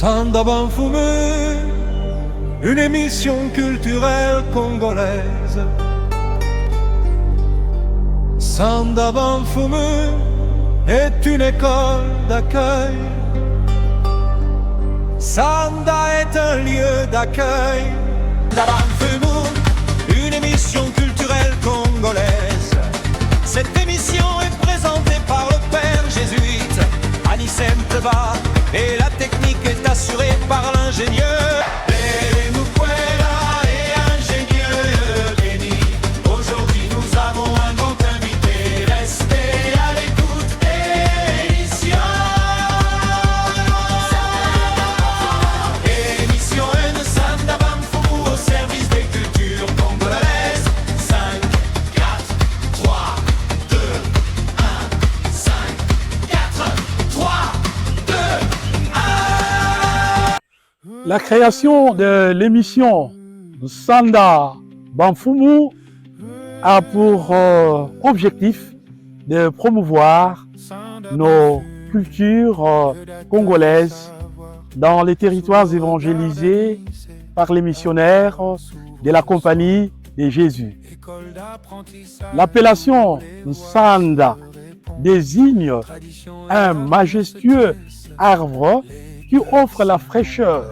Sanda Banfumu, une émission culturelle congolaise. Sanda Banfumu est une école d'accueil. Sanda est un lieu d'accueil. Sanda Banfumu, une émission culturelle congolaise. Cette émission est présentée par le père jésuite Anissem Teba et la technique est assurée par l'ingénieur Mukwela et ingénieur Kenny. Aujourd'hui nous avons un grand invité. Restez à l'écoute. Émission 1 Sanda Banfumu au service des cultures congolaises. 5, 4, 3, 2, 1, 5, 4, 3, 2, 1. La création de l'émission Sanda Banfumu a pour objectif de promouvoir nos cultures congolaises dans les territoires évangélisés par les missionnaires de la Compagnie de Jésus. L'appellation Sanda désigne un majestueux arbre qui offre la fraîcheur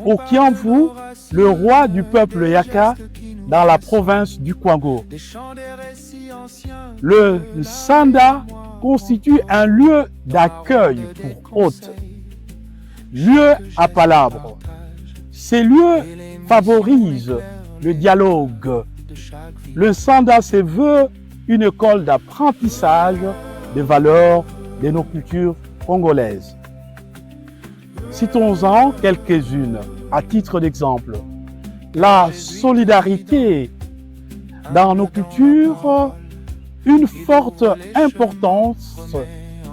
au Kiamvu, le roi du peuple Yaka dans la province du Kwango. Le Sanda constitue un lieu d'accueil pour hôtes, lieu à palabres. Ces lieux favorisent le dialogue. Le Sanda se veut une école d'apprentissage des valeurs de nos cultures congolaises. Citons-en quelques-unes à titre d'exemple. La solidarité dans nos cultures, une forte importance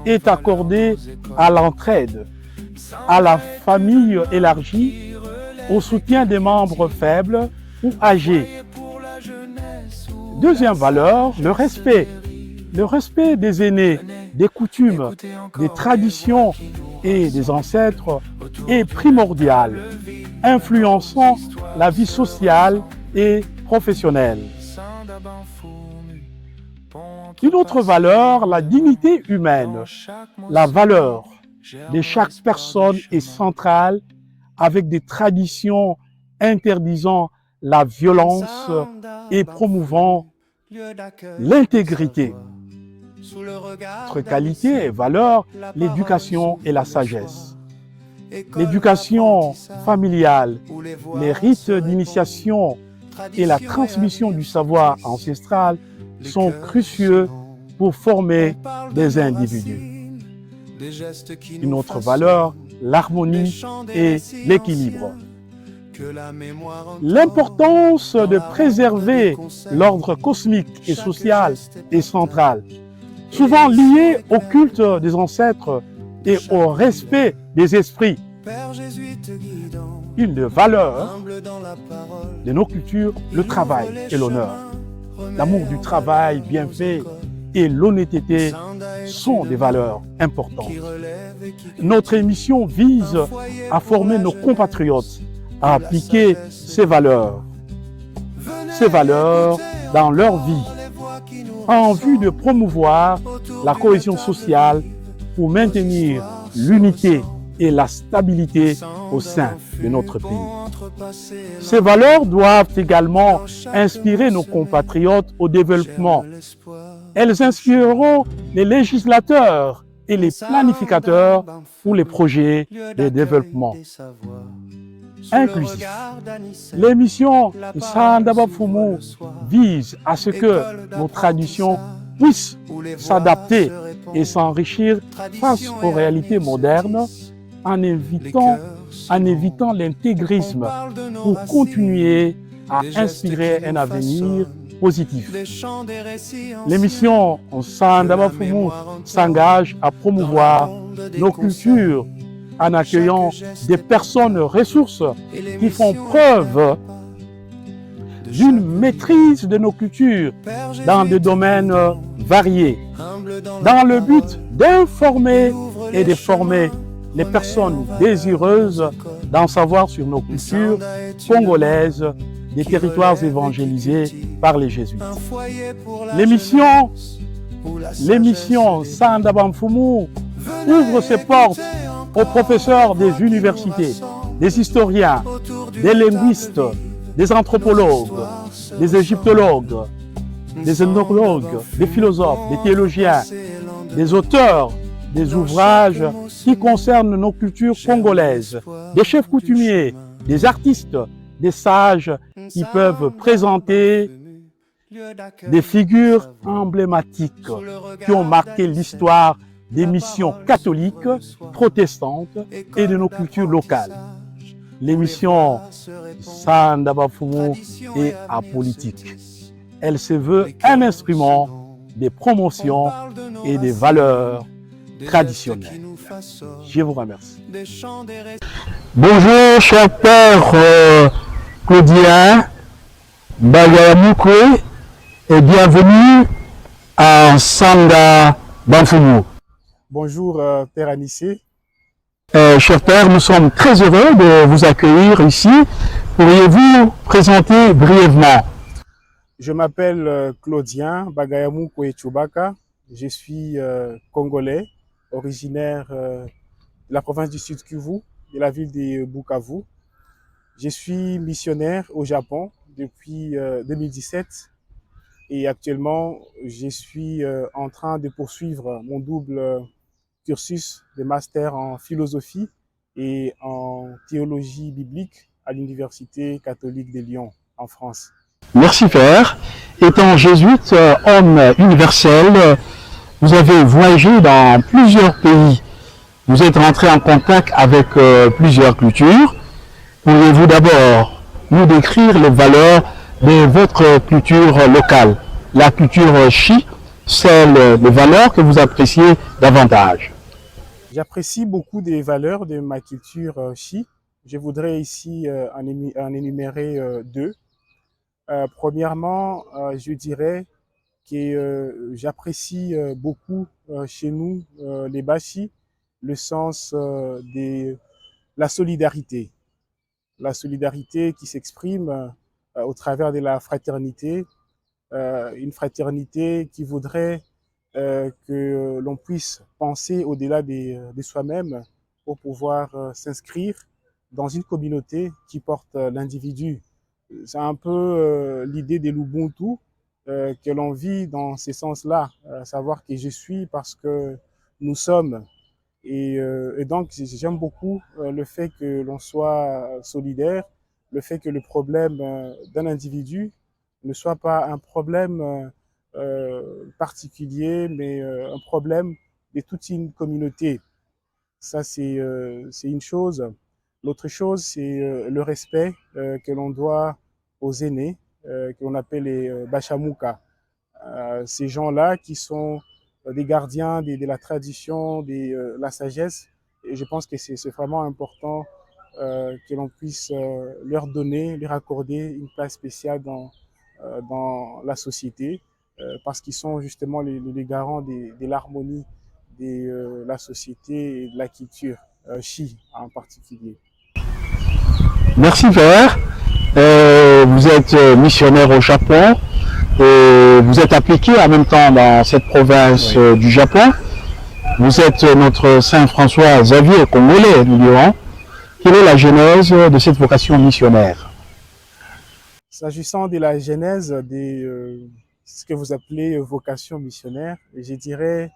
est accordée à l'entraide, à la famille élargie, au soutien des membres faibles ou âgés. Deuxième valeur, le respect. Le respect des aînés, des coutumes, des traditions et des ancêtres est primordial, influençant la vie sociale et professionnelle. Une autre valeur, la dignité humaine. La valeur de chaque personne est centrale avec des traditions interdisant la violence et promouvant l'intégrité. Notre qualité et valeur, l'éducation et la sagesse. L'éducation familiale, les rites d'initiation et la transmission du savoir ancestral sont cruciaux pour former des individus. Une autre valeur, l'harmonie et l'équilibre. L'importance de préserver l'ordre cosmique et social est centrale, souvent lié au culte des ancêtres et au respect des esprits. Une des valeurs de nos cultures, le travail et l'honneur. L'amour du travail bien fait et l'honnêteté sont des valeurs importantes. Notre émission vise à former nos compatriotes à appliquer ces valeurs dans leur vie, en vue de promouvoir la cohésion sociale pour maintenir l'unité et la stabilité au sein de notre pays. Ces valeurs doivent également inspirer nos compatriotes au développement. Elles inspireront les législateurs et les planificateurs pour les projets de développement inclusif. L'émission Sanda Banfumu vise à ce que nos traditions puissent s'adapter et s'enrichir face aux réalités modernes en évitant l'intégrisme pour continuer à inspirer un avenir positif. L'émission Sanda Banfumu s'engage à promouvoir nos cultures en accueillant des personnes ressources qui font preuve d'une maîtrise de nos cultures dans des domaines variés, dans le but d'informer et de former les personnes désireuses d'en savoir sur nos cultures congolaises, des territoires évangélisés par les jésuites. L'émission Sanda Bamfumu ouvre ses portes aux professeurs des universités, des historiens, des linguistes, des anthropologues, des égyptologues, des ethnologues, des philosophes, des théologiens, des auteurs des ouvrages qui concernent nos cultures congolaises, des chefs coutumiers, des artistes, des sages qui peuvent présenter des figures emblématiques qui ont marqué l'histoire des missions catholiques, protestantes et de nos cultures locales. L'émission Sanda Bamfumu est apolitique. Elle se veut un instrument de promotion et des valeurs traditionnelles. Je vous remercie. Bonjour, cher père Claudien Bagayamoukwe et bienvenue à Sanda Bamfumu. Bonjour, Père Anissé. Cher père, nous sommes très heureux de vous accueillir ici. Pourriez-vous présenter brièvement? Je m'appelle Claudien Bagayamoukwe Chubaka. Je suis congolais, originaire de la province du Sud Kivu, de la ville de Bukavu. Je suis missionnaire au Japon depuis 2017 et actuellement je suis en train de poursuivre mon double cursus de master en philosophie et en théologie biblique à l'Université catholique de Lyon en France. Merci père. Étant jésuite, homme universel, vous avez voyagé dans plusieurs pays. Vous êtes rentré en contact avec plusieurs cultures. Pourriez-vous d'abord nous décrire les valeurs de votre culture locale, la culture Chi, celles des valeurs que vous appréciez davantage? J'apprécie beaucoup des valeurs de ma culture Chi. Je voudrais ici en énumérer deux. Premièrement, je dirais que j'apprécie beaucoup chez nous, les Bashi, le sens de la solidarité. La solidarité qui s'exprime au travers de la fraternité, une fraternité qui voudrait que l'on puisse penser au-delà de soi-même pour pouvoir s'inscrire dans une communauté qui porte l'individu. C'est un peu l'idée de l'Ubuntu que l'on vit dans ces sens-là, savoir que je suis parce que nous sommes. Et donc, j'aime beaucoup le fait que l'on soit solidaire, le fait que le problème d'un individu ne soit pas un problème particulier, mais un problème de toute une communauté. Ça, c'est une chose. L'autre chose, c'est le respect que l'on doit aux aînés, que l'on appelle les Bachamuka. Ces gens-là qui sont des gardiens de la tradition, de la sagesse. Et je pense que c'est vraiment important que l'on puisse leur donner, leur accorder une place spéciale dans la société, parce qu'ils sont justement les garants de l'harmonie de la société et de la culture, Chi en particulier. Merci père. Vous êtes missionnaire au Japon et vous êtes appliqué en même temps dans cette province du Japon. Vous êtes notre Saint François Xavier congolais, nous dirons. Quelle est la genèse de cette vocation missionnaire? S'agissant de la genèse de ce que vous appelez vocation missionnaire, je dirais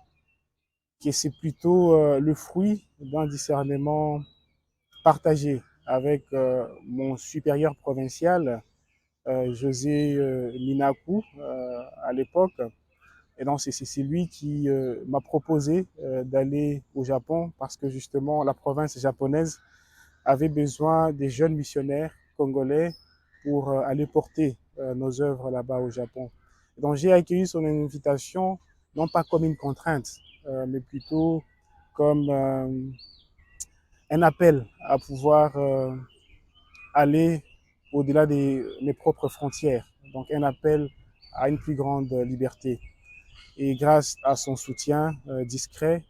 que c'est plutôt le fruit d'un discernement partagé avec mon supérieur provincial, José Minaku, à l'époque. Et donc, c'est lui qui m'a proposé d'aller au Japon parce que justement, la province japonaise avait besoin des jeunes missionnaires congolais pour aller porter nos œuvres là-bas au Japon. Et donc, j'ai accueilli son invitation, non pas comme une contrainte, mais plutôt comme un appel à pouvoir aller au-delà de mes propres frontières. Donc, un appel à une plus grande liberté. Et grâce à son soutien discret,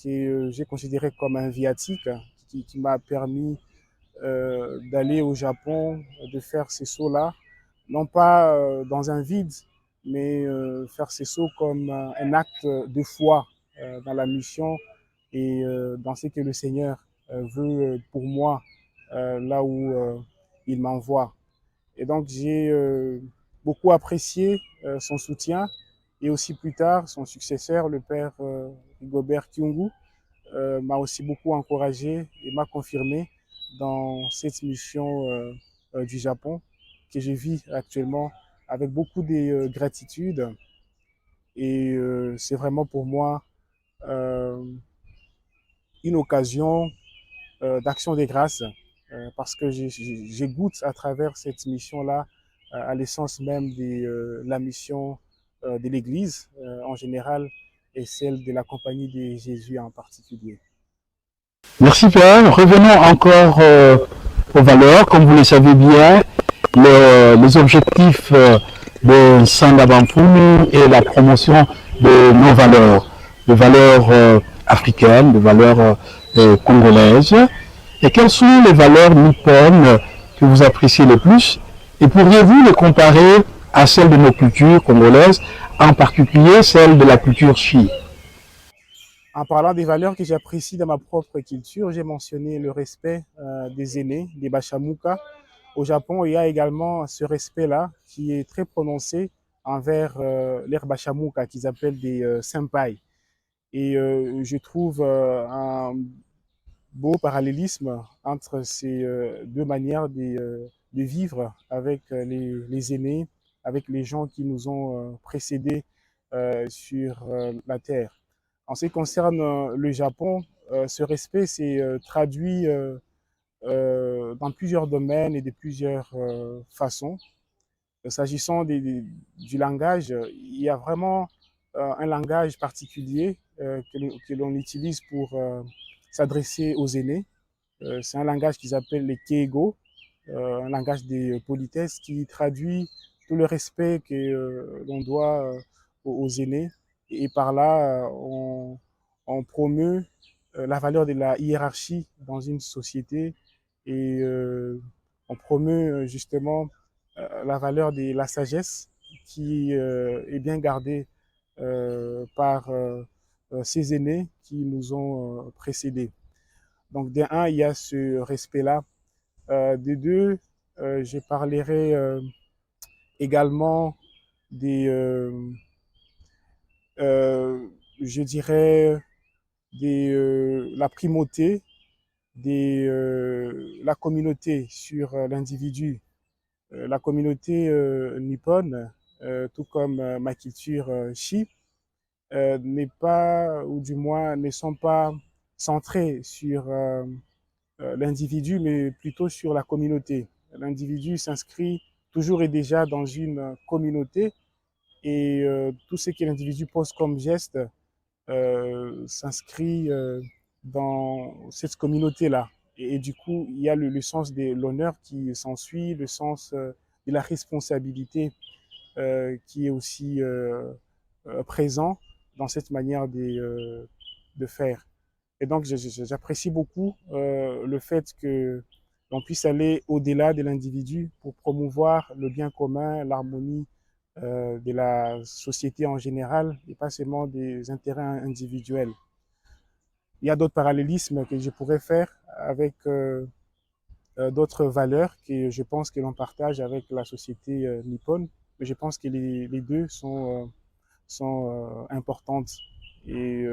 que j'ai considéré comme un viatique qui m'a permis d'aller au Japon, de faire ces sauts-là, non pas dans un vide, mais faire ces sauts comme un acte de foi dans la mission et dans ce que le Seigneur veut pour moi là où il m'envoie. Et donc j'ai beaucoup apprécié son soutien et aussi plus tard son successeur, le père Rigobert Kyungu, m'a aussi beaucoup encouragé et m'a confirmé dans cette mission du Japon que je vis actuellement avec beaucoup de gratitude. Et c'est vraiment pour moi euh, une occasion d'action des grâces parce que je goûte à travers cette mission-là à l'essence même de la mission de l'Église en général et celle de la Compagnie de Jésus en particulier. Merci Père. Revenons encore aux valeurs. Comme vous le savez bien, les objectifs de Sandabamfunu et la promotion de nos valeurs, de valeurs africaines, de valeurs congolaises. Et quelles sont les valeurs nippones que vous appréciez le plus? Et pourriez-vous les comparer à celles de nos cultures congolaises, en particulier celle de la culture Chi? En parlant des valeurs que j'apprécie dans ma propre culture, j'ai mentionné le respect des aînés, des Bachamuka. Au Japon, il y a également ce respect-là qui est très prononcé envers les Bachamuka, qu'ils appellent des senpai. Et je trouve un beau parallélisme entre ces deux manières de vivre avec les aînés, avec les gens qui nous ont précédés sur la Terre. En ce qui concerne le Japon, ce respect s'est traduit dans plusieurs domaines et de plusieurs façons. S'agissant du langage, il y a vraiment un langage particulier que l'on utilise pour s'adresser aux aînés. C'est un langage qu'ils appellent les keigo, un langage des politesses qui traduit tout le respect que l'on doit aux aînés. Et par là, on promeut la valeur de la hiérarchie dans une société et on promeut justement la valeur de la sagesse qui est bien gardée par ces aînés qui nous ont précédés. Donc, de un, il y a ce respect-là. De deux, je parlerai également des, je dirais, la primauté de la communauté sur l'individu. La communauté nippone, tout comme ma culture Shi, n'est pas, ou du moins ne sont pas centrés sur l'individu, mais plutôt sur la communauté. L'individu s'inscrit toujours et déjà dans une communauté et tout ce que l'individu pose comme geste s'inscrit dans cette communauté-là. Et du coup, il y a le sens de l'honneur qui s'ensuit, le sens de la responsabilité qui est aussi présent dans cette manière de faire. Et donc, j'apprécie beaucoup le fait que l'on puisse aller au-delà de l'individu pour promouvoir le bien commun, l'harmonie de la société en général et pas seulement des intérêts individuels. Il y a d'autres parallélismes que je pourrais faire avec d'autres valeurs que je pense que l'on partage avec la société nippone, mais je pense que les deux sont importantes et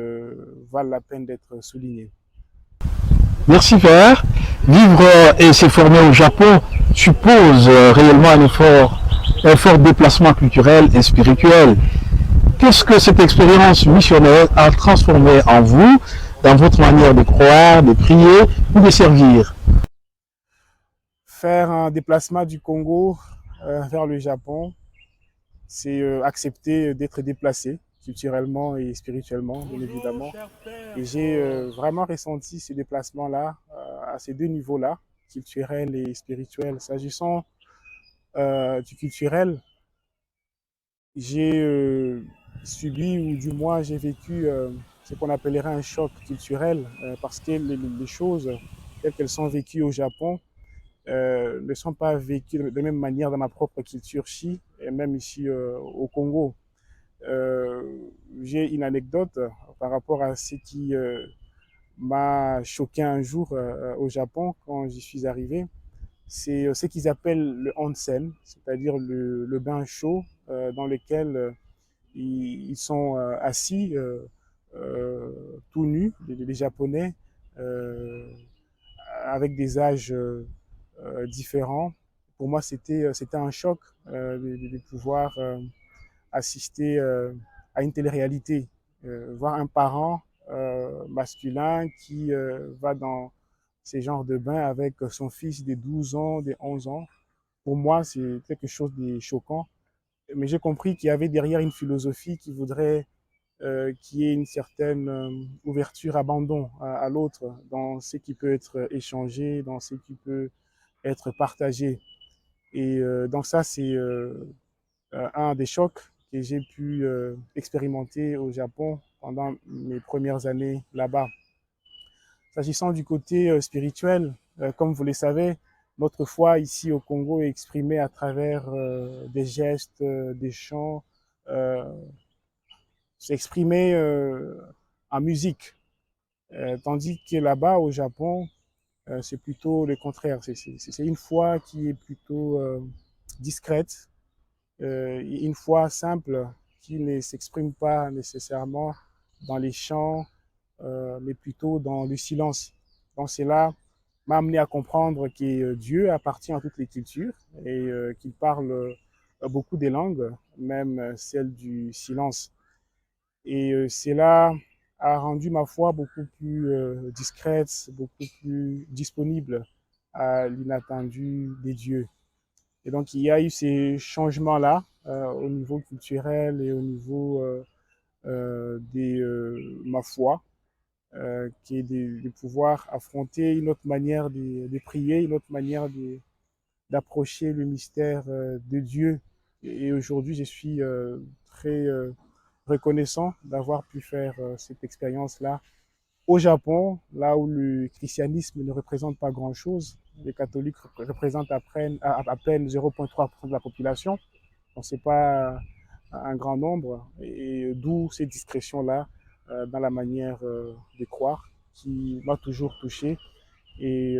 valent la peine d'être soulignées. Merci Père. Vivre et se former au Japon suppose réellement un fort déplacement culturel et spirituel. Qu'est-ce que cette expérience missionnaire a transformé en vous, dans votre manière de croire, de prier ou de servir? Faire un déplacement du Congo vers le Japon, c'est accepter d'être déplacé culturellement et spirituellement, bien évidemment. Et j'ai vraiment ressenti ces déplacements-là à ces deux niveaux-là, culturel et spirituel. S'agissant du culturel, j'ai subi, ou du moins j'ai vécu ce qu'on appellerait un choc culturel, parce que les choses telles qu'elles sont vécues au Japon ne sont pas vécues de la même manière dans ma propre culture chi, et même ici au Congo. J'ai une anecdote par rapport à ce qui m'a choqué un jour au Japon quand j'y suis arrivé. C'est ce qu'ils appellent le onsen, c'est-à-dire le bain chaud dans lequel ils sont assis tout nus, les Japonais, euh, avec des âges différents. Pour moi, c'était un choc de pouvoir assister à une telle réalité, voir un parent masculin qui va dans ces genres de bains avec son fils de 12 ans, de 11 ans. Pour moi, c'est quelque chose de choquant. Mais j'ai compris qu'il y avait derrière une philosophie qui voudrait qu'il y ait une certaine ouverture, abandon à l'autre, dans ce qui peut être échangé, dans ce qui peut être partagé. Et donc ça, c'est un des chocs que j'ai pu expérimenter au Japon pendant mes premières années là-bas. S'agissant du côté spirituel, comme vous le savez, notre foi ici au Congo est exprimée à travers des gestes, des chants, euh, c'est exprimé en musique. Tandis que là-bas au Japon, c'est plutôt le contraire. C'est une foi qui est plutôt discrète, une foi simple qui ne s'exprime pas nécessairement dans les chants, mais plutôt dans le silence. Donc cela m'a amené à comprendre que Dieu appartient à toutes les cultures et qu'il parle beaucoup des langues, même celle du silence. Et cela a rendu ma foi beaucoup plus discrète, beaucoup plus disponible à l'inattendu des dieux. Et donc il y a eu ces changements-là au niveau culturel et au niveau de ma foi, qui est de pouvoir affronter une autre manière de prier, une autre manière d'approcher le mystère de Dieu. Et aujourd'hui, je suis très reconnaissant d'avoir pu faire cette expérience-là au Japon, là où le christianisme ne représente pas grand-chose. Les catholiques représentent à peine 0,3% de la population. Donc, ce n'est pas un grand nombre. Et d'où ces discrétions-là dans la manière de croire qui m'a toujours touché et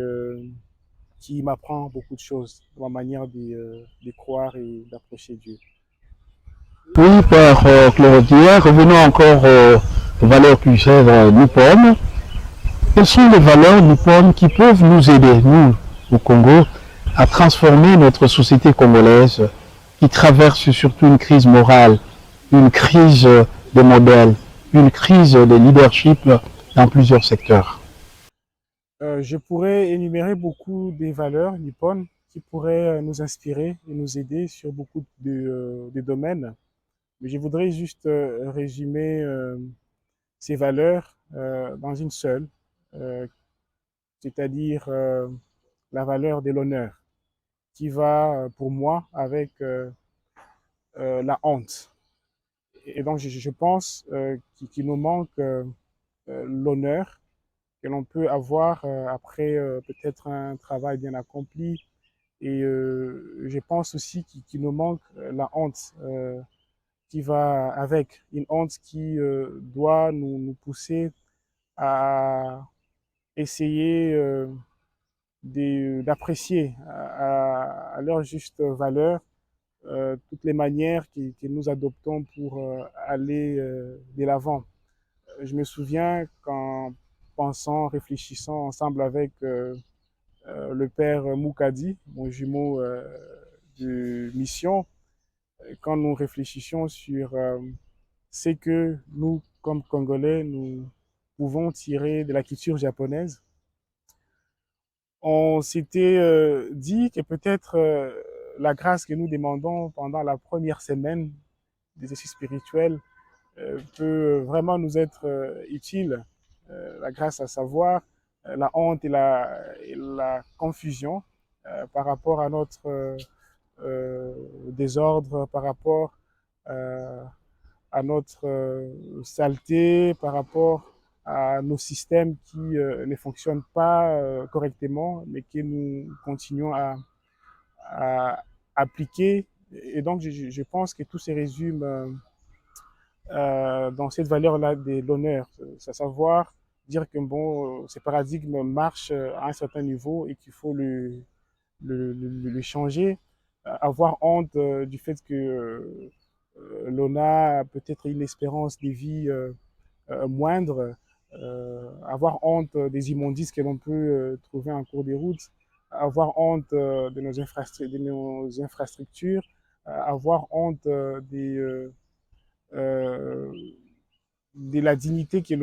qui m'apprend beaucoup de choses dans ma manière de croire et d'approcher Dieu. Oui, Père Claudia, revenons encore aux valeurs culturelles nippones. Quelles sont les valeurs nippones qui peuvent nous aider, nous, au Congo, à transformer notre société congolaise qui traverse surtout une crise morale, une crise des modèles, une crise de leadership dans plusieurs secteurs? Je pourrais énumérer beaucoup des valeurs nippones qui pourraient nous inspirer et nous aider sur beaucoup de domaines. Mais je voudrais juste résumer ces valeurs dans une seule, euh, c'est-à-dire la valeur de l'honneur, qui va pour moi avec la honte. Et donc je pense qu'il nous manque l'honneur que l'on peut avoir après peut-être un travail bien accompli. Et je pense aussi qu'il nous manque la honte qui va avec, une honte qui doit nous pousser à essayer d'apprécier à leur juste valeur toutes les manières que nous adoptons pour aller de l'avant. Je me souviens qu'en pensant, réfléchissant ensemble avec le père Moukadi, mon jumeau de mission, quand nous réfléchissions sur ce que nous, comme Congolais, nous pouvons tirer de la culture japonaise, on s'était dit que peut-être la grâce que nous demandons pendant la première semaine d'exercice spirituel peut vraiment nous être utile. La grâce à savoir la honte et la confusion par rapport à notre désordre, par rapport à notre saleté, par rapport à nos systèmes qui ne fonctionnent pas correctement, mais que nous continuons à appliquer. Et donc, je pense que tout se résume dans cette valeur-là de l'honneur, c'est à savoir dire que bon, ce paradigme marche à un certain niveau et qu'il faut le changer, avoir honte du fait que l'on a peut-être une espérance de vie moindre, avoir honte des immondices que l'on peut trouver en cours de route, avoir honte de nos infrastructures, avoir honte euh, de la dignité que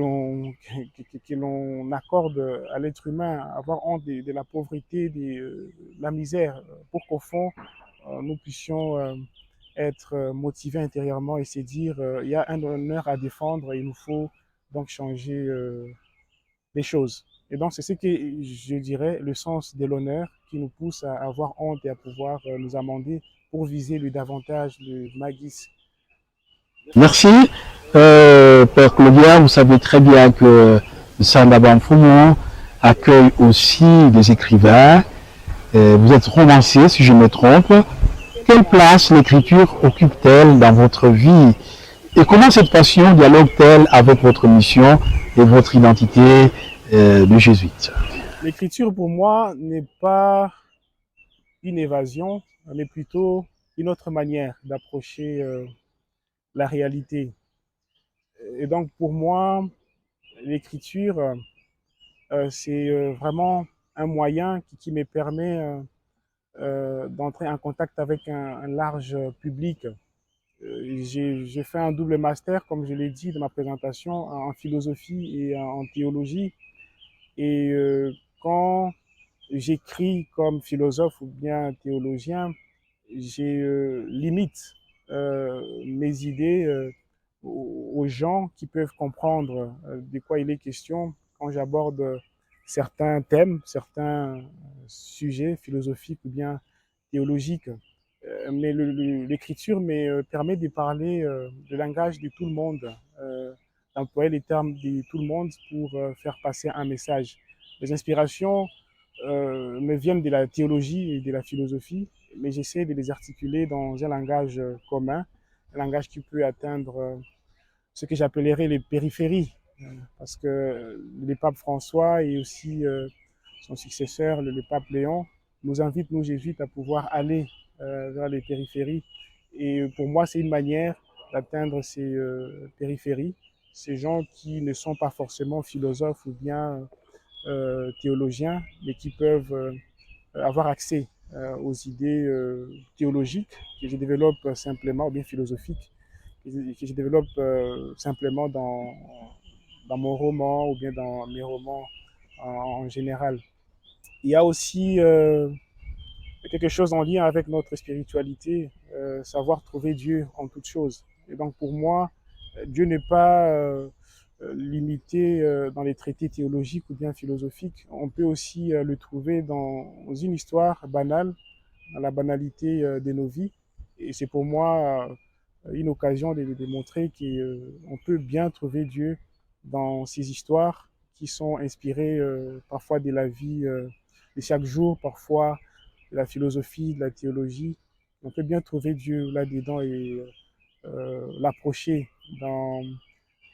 l'on accorde à l'être humain, avoir honte de la pauvreté, de la misère, pour qu'au fond, nous puissions être motivés intérieurement et se dire il y a un honneur à défendre et il nous faut donc changer les choses. Et donc, c'est ce que je dirais le sens de l'honneur qui nous pousse à avoir honte et à pouvoir nous amender pour viser le davantage de Magis. Merci. Père Claudia, vous savez très bien que le Sandaba Mfumo accueille aussi des écrivains. Vous êtes romancier, si je me trompe. Quelle place l'écriture occupe-t-elle dans votre vie? Et comment cette passion dialogue-t-elle avec votre mission et votre identité de jésuite? L'écriture, pour moi, n'est pas une évasion, mais plutôt une autre manière d'approcher la réalité. Et donc, pour moi, l'écriture, c'est vraiment un moyen qui me permet d'entrer en contact avec un large public. J'ai fait un double master, comme je l'ai dit dans ma présentation, en philosophie et en théologie. Et quand j'écris comme philosophe ou bien théologien, j'ai limite mes idées aux gens qui peuvent comprendre de quoi il est question quand j'aborde certains thèmes, certains sujets philosophiques ou bien théologiques. Mais l'écriture me permet de parler le langage de tout le monde, d'employer les termes de tout le monde pour faire passer un message. Les inspirations me viennent de la théologie et de la philosophie, mais j'essaie de les articuler dans un langage commun, un langage qui peut atteindre ce que j'appellerais les périphéries, parce que le pape François et aussi son successeur, le pape Léon, nous invitent, nous jésuites, à pouvoir aller vers les périphéries. Et pour moi, c'est une manière d'atteindre ces périphéries, ces gens qui ne sont pas forcément philosophes ou bien théologiens, mais qui peuvent avoir accès aux idées théologiques que je développe simplement, ou bien philosophiques, que je développe simplement dans mon roman ou bien dans mes romans en général. Il y a aussi quelque chose en lien avec notre spiritualité, savoir trouver Dieu en toutes choses. Et donc pour moi, Dieu n'est pas limité dans les traités théologiques ou bien philosophiques. On peut aussi le trouver dans une histoire banale, dans la banalité de nos vies. Et c'est pour moi une occasion de montrer qu'on peut bien trouver Dieu dans ces histoires qui sont inspirées parfois de la vie de chaque jour, parfois de la philosophie, de la théologie. On peut bien trouver Dieu là-dedans et l'approcher dans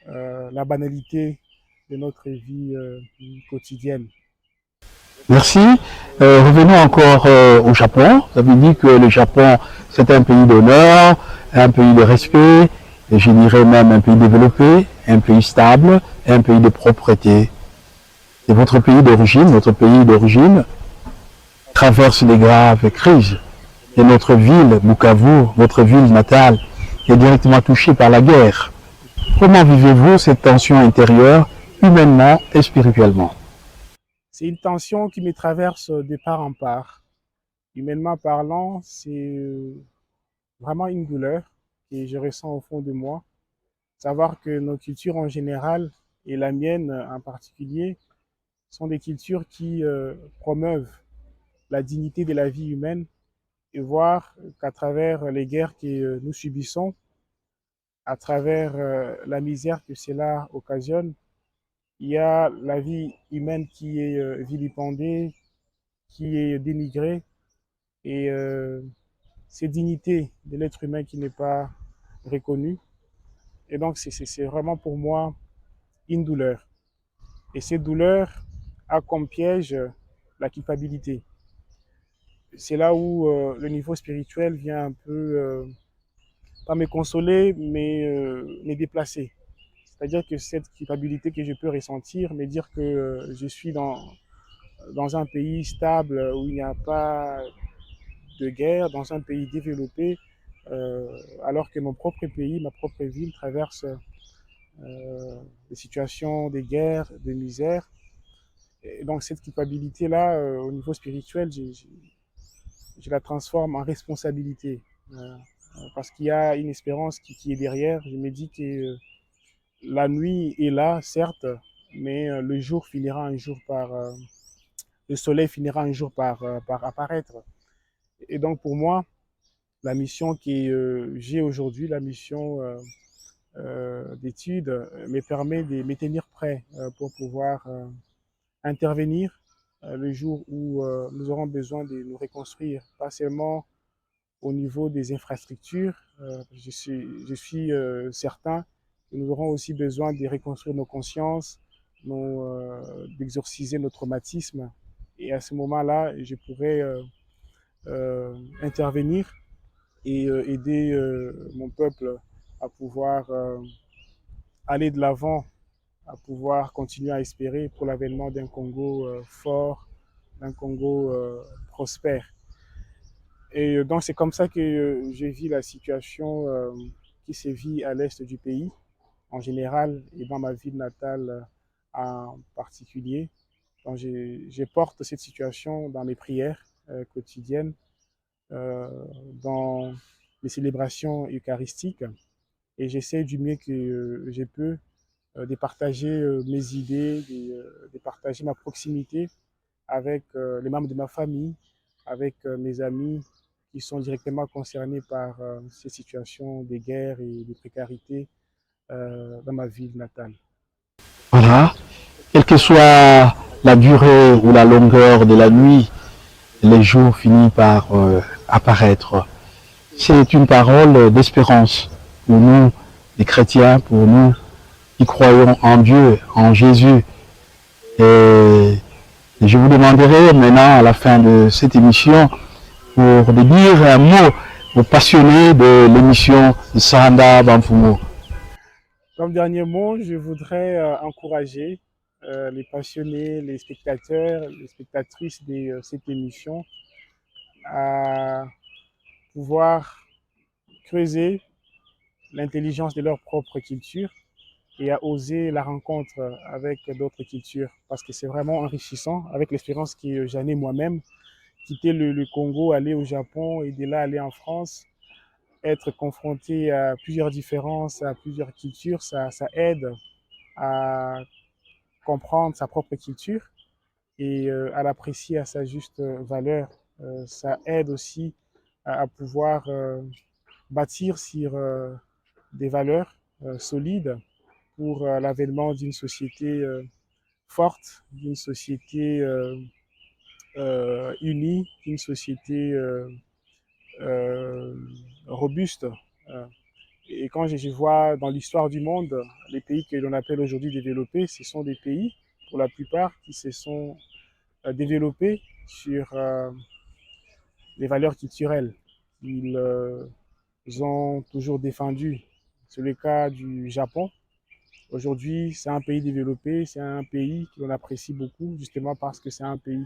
la banalité de notre vie quotidienne. Merci. Revenons encore au Japon. Vous avez dit que le Japon, c'est un pays d'honneur, un pays de respect, et je dirais même un pays développé, un pays stable, un pays de propreté. Et votre pays d'origine, traverse des graves crises. Et notre ville, Bukavu, votre ville natale, est directement touchée par la guerre. Comment vivez-vous cette tension intérieure, humainement et spirituellement? C'est une tension qui me traverse de part en part. Humainement parlant, c'est vraiment une douleur que je ressens au fond de moi. Savoir que nos cultures en général, et la mienne en particulier, sont des cultures qui promeuvent la dignité de la vie humaine et voir qu'à travers les guerres que nous subissons, à travers la misère que cela occasionne. Il y a la vie humaine qui est vilipendée, qui est dénigrée, et cette dignité de l'être humain qui n'est pas reconnue. Et donc, c'est vraiment pour moi une douleur. Et cette douleur a comme piège la culpabilité. C'est là où le niveau spirituel vient un peu, pas me consoler, mais me déplacer. C'est-à-dire que cette culpabilité que je peux ressentir, me dire que je suis dans un pays stable où il n'y a pas de guerre, dans un pays développé, alors que mon propre pays, ma propre ville traverse des situations de guerre, de misère. Et donc cette culpabilité-là, au niveau spirituel, je la transforme en responsabilité. Parce qu'il y a une espérance qui est derrière. Je me dis que la nuit est là, certes, mais le jour finira un jour par... le soleil finira un jour par apparaître. Et donc pour moi, la mission que j'ai aujourd'hui, la mission d'études, me permet de me tenir prêt pour pouvoir intervenir le jour où nous aurons besoin de nous reconstruire, pas seulement au niveau des infrastructures. Je suis certain que nous aurons aussi besoin de reconstruire nos consciences, d'exorciser nos traumatismes. Et à ce moment-là, je pourrais intervenir et aider mon peuple à pouvoir aller de l'avant, à pouvoir continuer à espérer pour l'avènement d'un Congo fort, d'un Congo prospère. Et donc c'est comme ça que je vis la situation qui se vit à l'est du pays, en général, et dans ma ville natale en particulier. Donc je porte cette situation dans mes prières quotidiennes, dans les célébrations eucharistiques, et j'essaie du mieux que je peux de partager mes idées, de partager ma proximité avec les membres de ma famille, avec mes amis qui sont directement concernés par ces situations de guerre et de précarité dans ma ville natale. Voilà, quelle que soit la durée ou la longueur de la nuit, les jours finissent par apparaître. C'est une parole d'espérance pour nous, les chrétiens, pour nous qui croyons en Dieu, en Jésus. Et je vous demanderai maintenant, à la fin de cette émission, pour de dire un mot aux passionnés de l'émission de Sanda Bamfumo. Comme dernier mot, je voudrais encourager les passionnés, les spectateurs, les spectatrices de cette émission à pouvoir creuser l'intelligence de leur propre culture et à oser la rencontre avec d'autres cultures, parce que c'est vraiment enrichissant. Avec l'expérience que j'en ai moi-même, quitter le Congo, aller au Japon et de là aller en France, être confronté à plusieurs différences, à plusieurs cultures, ça aide à comprendre sa propre culture et à l'apprécier à sa juste valeur. Ça aide aussi à pouvoir bâtir sur des valeurs solides pour l'avènement d'une société forte, d'une société unie, d'une société robuste. Et quand je vois dans l'histoire du monde, les pays que l'on appelle aujourd'hui développés, ce sont des pays, pour la plupart, qui se sont développés sur les valeurs culturelles. Ils ont toujours défendu. C'est le cas du Japon. Aujourd'hui, c'est un pays développé, c'est un pays que l'on apprécie beaucoup, justement parce que c'est un pays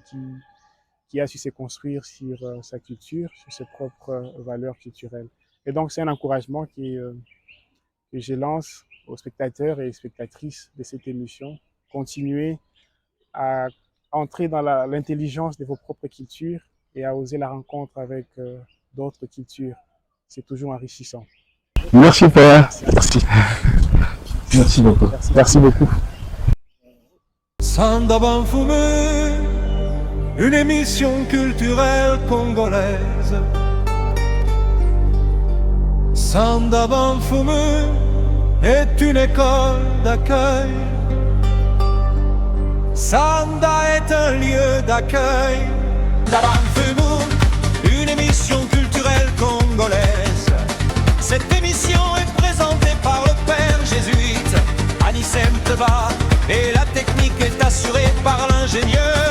qui a su se construire sur sa culture, sur ses propres valeurs culturelles. Et donc, c'est un encouragement que je lance aux spectateurs et spectatrices de cette émission. Continuez à entrer dans l'intelligence de vos propres cultures et à oser la rencontre avec d'autres cultures. C'est toujours enrichissant. Merci Père. Merci. Merci beaucoup. Merci beaucoup. Sanda Bamfume, une émission culturelle congolaise. Sanda Bamfume, est une école d'accueil. Sanda est un lieu d'accueil. Dabanfenoun, une émission culturelle congolaise. Cette émission est présentée par le père jésuite Anissem Teba et la technique est assurée par l'ingénieur